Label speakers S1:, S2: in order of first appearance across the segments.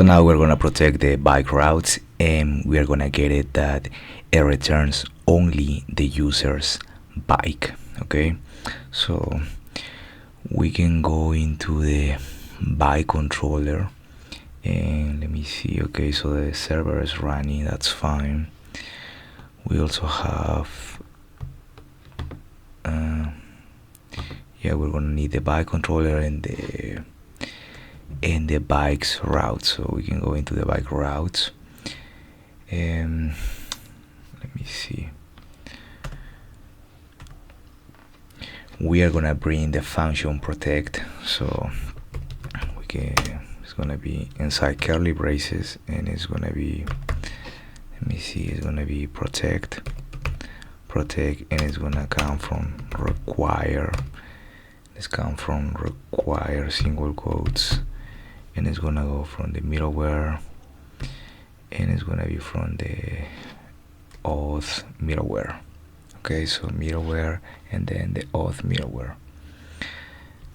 S1: So now we're gonna protect the bike routes, and we are gonna get it that it returns only the user's bike. Okay, so we can go into the bike controller, and let me see. Okay, so the server is running, that's fine. We also have yeah, we're gonna need the bike controller and the bike's route, so we can go into the bike routes, and let me see. We are gonna bring the function protect, so we can, it's gonna be inside curly braces, and it's gonna be, let me see, it's gonna be protect, and it's gonna come from require, it's come from require single quotes, and it's gonna go from the middleware, and it's gonna be from the auth middleware. Okay, so middleware and then the auth middleware.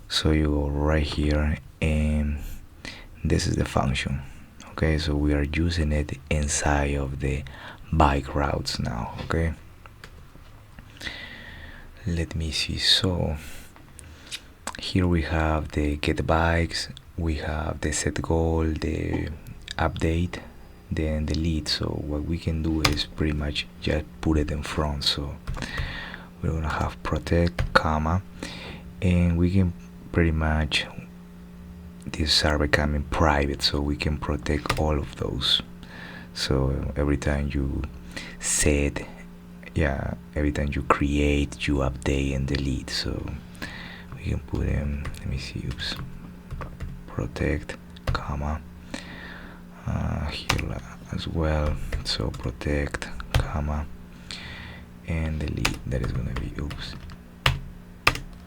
S1: So you go right here, and this is the function. Okay, so we are using it inside of the bike routes now. Okay, let me see. So here we have the get bikes, we have the set goal, the update, then delete. So what we can do is pretty much just put it in front. So we're gonna have protect, comma, and we can pretty much, these are becoming private, so we can protect all of those. So every time you set, yeah, every time you create, you update and delete. So we can put in, let me see, oops, protect, comma, here as well. So protect, comma, and delete. That is gonna be, oops,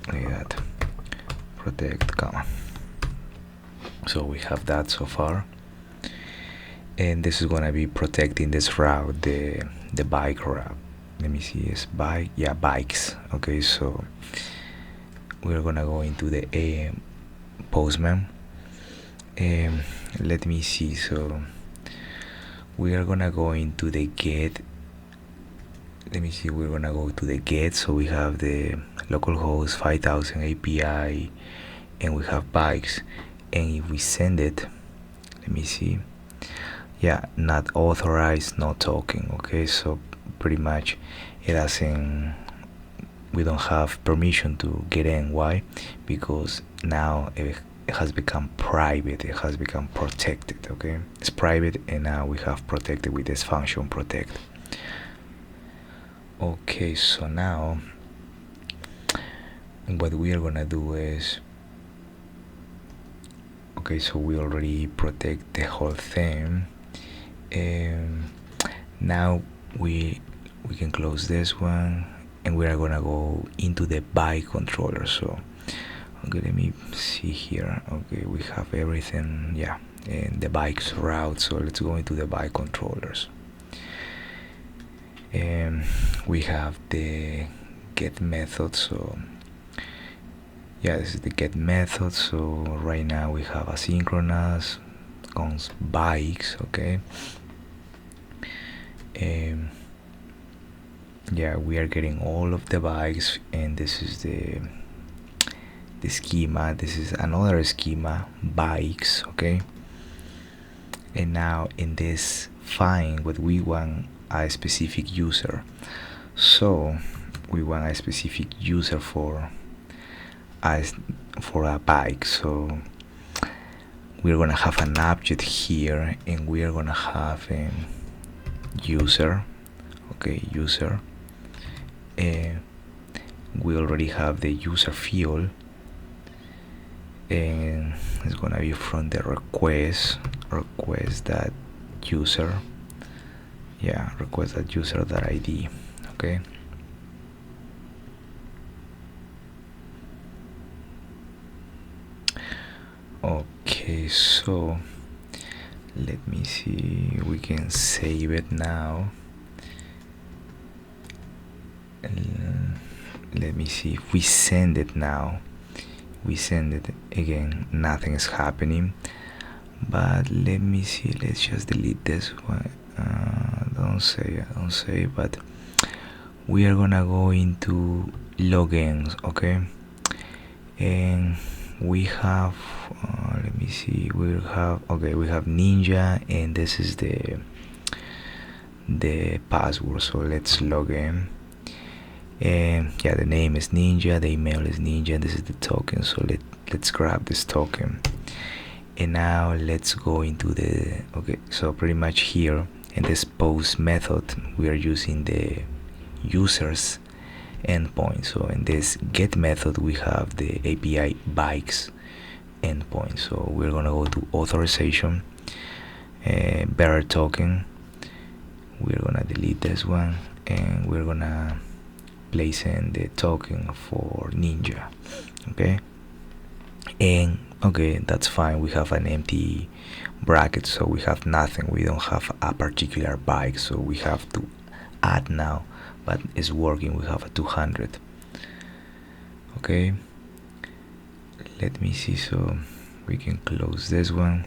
S1: like that, protect, comma. So we have that so far, and this is gonna be protecting this route, the bike route. Let me see, it's bike, yeah, bikes. Okay, so we're gonna go into the postman, and let me see. So we are gonna go into the get, let me see, we're gonna go to the get. So we have the localhost 5000 API, and we have bikes, and if we send it, let me see, yeah, not authorized, not talking. Okay, so pretty much it doesn't, we don't have permission to get in. Why? Because now it has become private, it has become protected. Okay, it's private, and now we have protected with this function protect. Okay, so now what we are gonna do is, okay, so we already protect the whole thing, and now we can close this one, and we are gonna go into the bike controller. So okay, let me see here. Okay, we have everything, yeah, and the bike's route. So let's go into the bike controllers, and we have the get method. So yeah, this is the get method. So right now we have asynchronous cons bikes. Okay, and yeah, we are getting all of the bikes, and this is the schema. This is another schema, bikes. Okay, and now in this find what we want, a specific user. So we want a specific user for a bike. So we're gonna have an object here, and we are gonna have a user. Okay, user, and we already have the user field, and it's gonna be from the request that user, yeah, request that user that ID. Okay, okay, so let me see, we can save it now. Let me see, if we send it now, we send it again, nothing is happening. but let me see, let's just delete this one. Don't say, but we are gonna go into logins, okay? And we have let me see, we have Ninja, and this is the password. So let's log in, and yeah, the name is Ninja, the email is Ninja, this is the token. So let's grab this token, and now let's go into the so pretty much here in this post method we are using the users endpoint. So in this get method we have the API bikes endpoint. So we're gonna go to authorization, bearer token. We're gonna delete this one, and we're gonna place in the token for Ninja. Okay, and okay, that's fine. We have an empty bracket, so we have nothing. We don't have a particular bike, so we have to add now, but it's working. We have a 200. Okay, let me see, so we can close this one.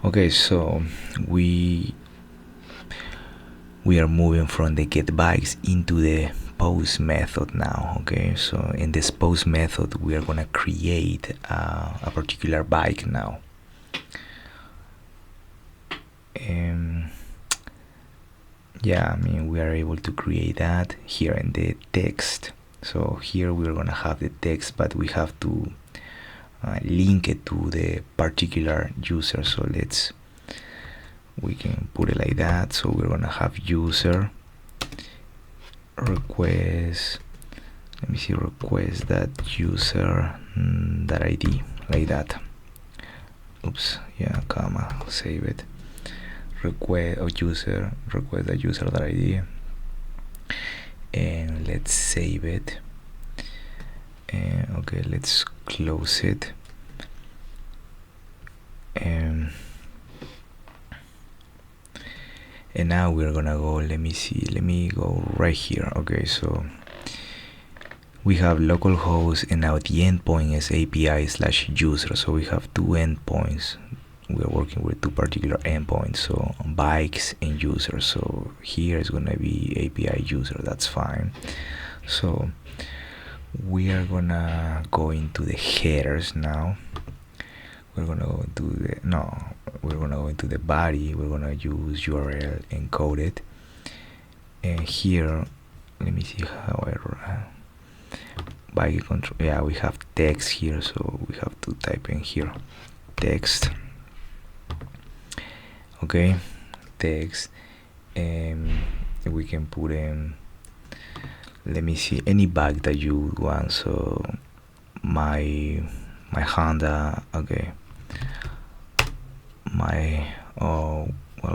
S1: Okay, so we are moving from the get bikes into the post method now. Okay, so in this post method we are gonna create a particular bike now. Yeah, I mean, we are able to create that here in the text. So here we're gonna have the text, but we have to link it to the particular user. So we can put it like that. So we're gonna have user request, let me see, request that user that ID, like that. Oops, yeah, comma, save it. Request or user request that user that ID, and let's save it. And okay, let's close it. And now we're gonna go, let me go right here. Okay, so we have localhost, and now the endpoint is API/user. So we have two endpoints. We're working with two particular endpoints, so bikes and users. So here is gonna be API user, that's fine. So we are gonna go into the headers now. We're gonna go into the body. We're gonna use URL encoded, and here, let me see how bike control. Yeah, we have text here, so we have to type in here text. Okay, text, and we can put in, let me see, any bag that you want. So my Honda, okay,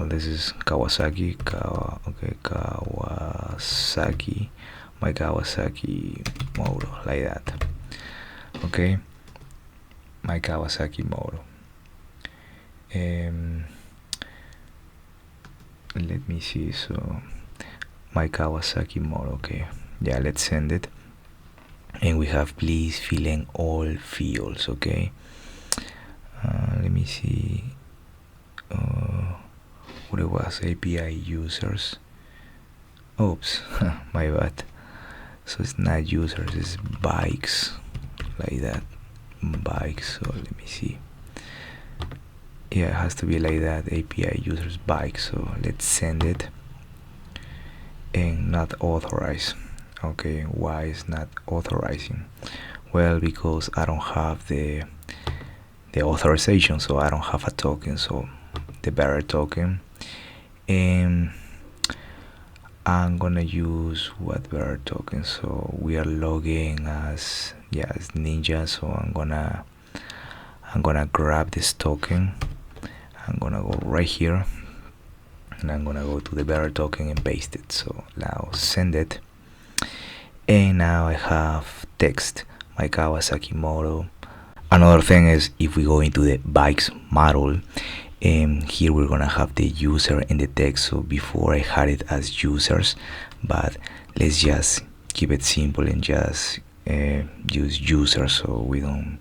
S1: this is Kawasaki, Kawasaki, my Kawasaki motor, like that. Okay, my Kawasaki motor. Let me see, so my Kawasaki motor. Okay, yeah, let's send it, and we have please fill in all fields. Okay, let me see what it was, API users. Oops, my bad. So it's not users, it's bikes, like that, bikes. So let me see, yeah, it has to be like that, API users bike. So let's send it, and not authorize. Okay, why is not authorizing? Well, because I don't have the authorization, so I don't have a token, so the bearer token, and I'm gonna use what bearer token. So we are logging as Ninja, so I'm gonna grab this token. I'm gonna go right here, and I'm gonna go to the bearer token and paste it. So now send it, and now I have text, my Kawasaki model. Another thing is, if we go into the bikes model, here we're gonna have the user and the text. So before I had it as users, but let's just keep it simple and just use user, so we don't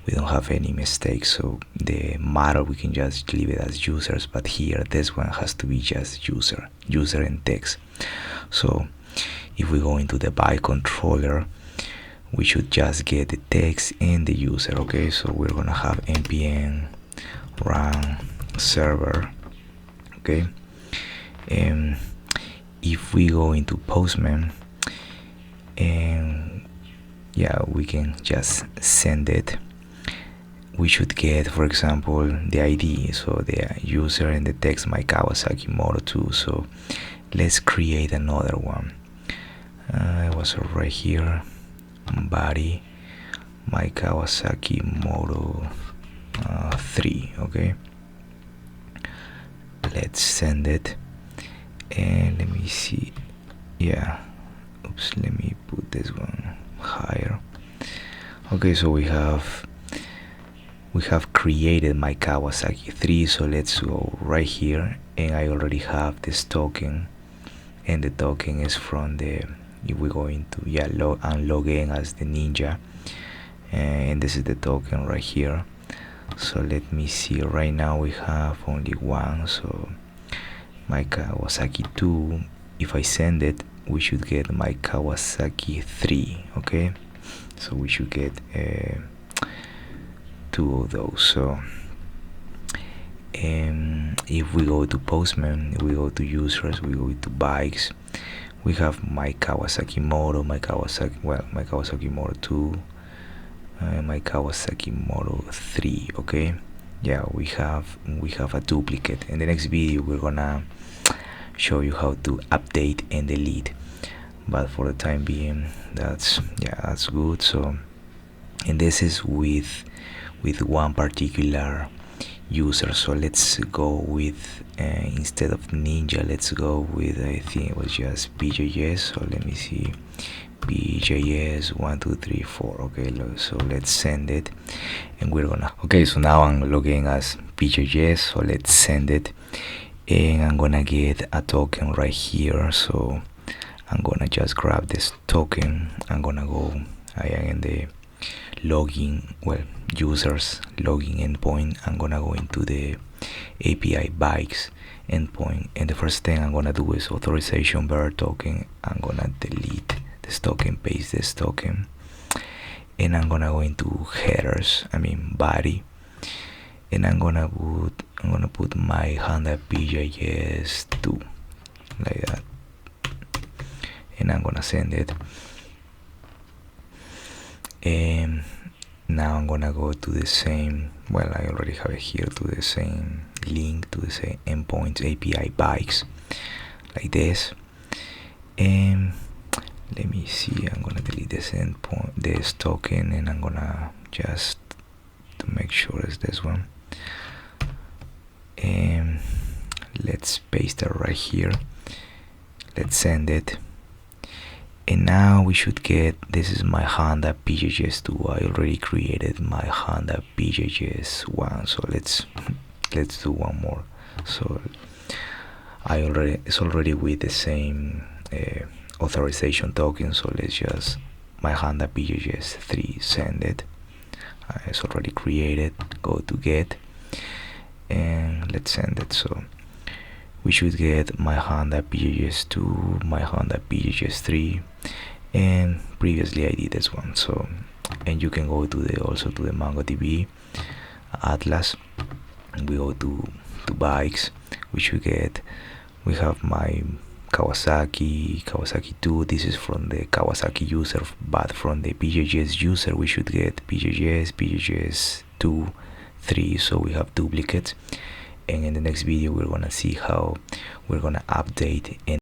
S1: have any mistakes. So the model, we can just leave it as users, but here this one has to be just user and text. So if we go into the by controller, we should just get the text and the user. Okay, so we're gonna have npm run server. Okay, and if we go into Postman, and yeah, we can just send it, we should get, for example, the ID, so the user and the text my Kawasaki Moto 2. So let's create another one. It was right here, body my Kawasaki Moto 3. Okay, let's send it, and let me see. Yeah, oops, let me put this one higher. Okay, so we have created my Kawasaki 3. So let's go right here, and I already have this token, and the token is from the, if we go into, yeah, I'm logged in as the ninja, and this is the token right here. So let me see, right now we have only one, so my Kawasaki 2, if I send it, we should get my Kawasaki 3. Okay, so we should get 2 of those. So if we go to Postman, we go to users, we go to bikes, we have my Kawasaki Moto, my Kawasaki Moto 2, my Kawasaki Moto 3. Okay, yeah, we have a duplicate. In the next video we're gonna show you how to update and delete, but for the time being, that's good. So, and this is with one particular user. So let's go with instead of ninja, let's go with, I think it was just PJS. So let me see, PJS 1 2 3 4. Okay, so let's send it, and we're gonna, okay, so now I'm logging as PJS, so let's send it, and I'm gonna get a token right here. So I'm gonna just grab this token, I'm gonna go, I am in the login, users login endpoint. I'm gonna go into the API bikes endpoint, and the first thing I'm gonna do is authorization bearer token. I'm gonna delete this token, paste this token, and I'm gonna go into headers, body, and I'm gonna put my Honda PJS 2 like that, and I'm gonna send it. And now I'm gonna go to the same, I already have it here, to the same link, to the same endpoints API bikes like this. And let me see, I'm gonna delete this endpoint, this token, and I'm gonna just to make sure it's this one, and let's paste it right here, let's send it. And now we should get, this is my Honda PJS 2. I already created my Honda PJS 1, so let's do one more. So it's already with the same authorization token, so let's just, my Honda PJS 3, send it. It's already created, go to get, and let's send it. So we should get my Honda PJS 2, my Honda PJS 3, and previously I did this one. So, and you can go to also to the MongoDB Atlas, and we go to bikes. We have my Kawasaki 2. This is from the Kawasaki user, but from the PJS user we should get PJS 2, 3. So we have duplicates. And in the next video we're gonna see how we're gonna update and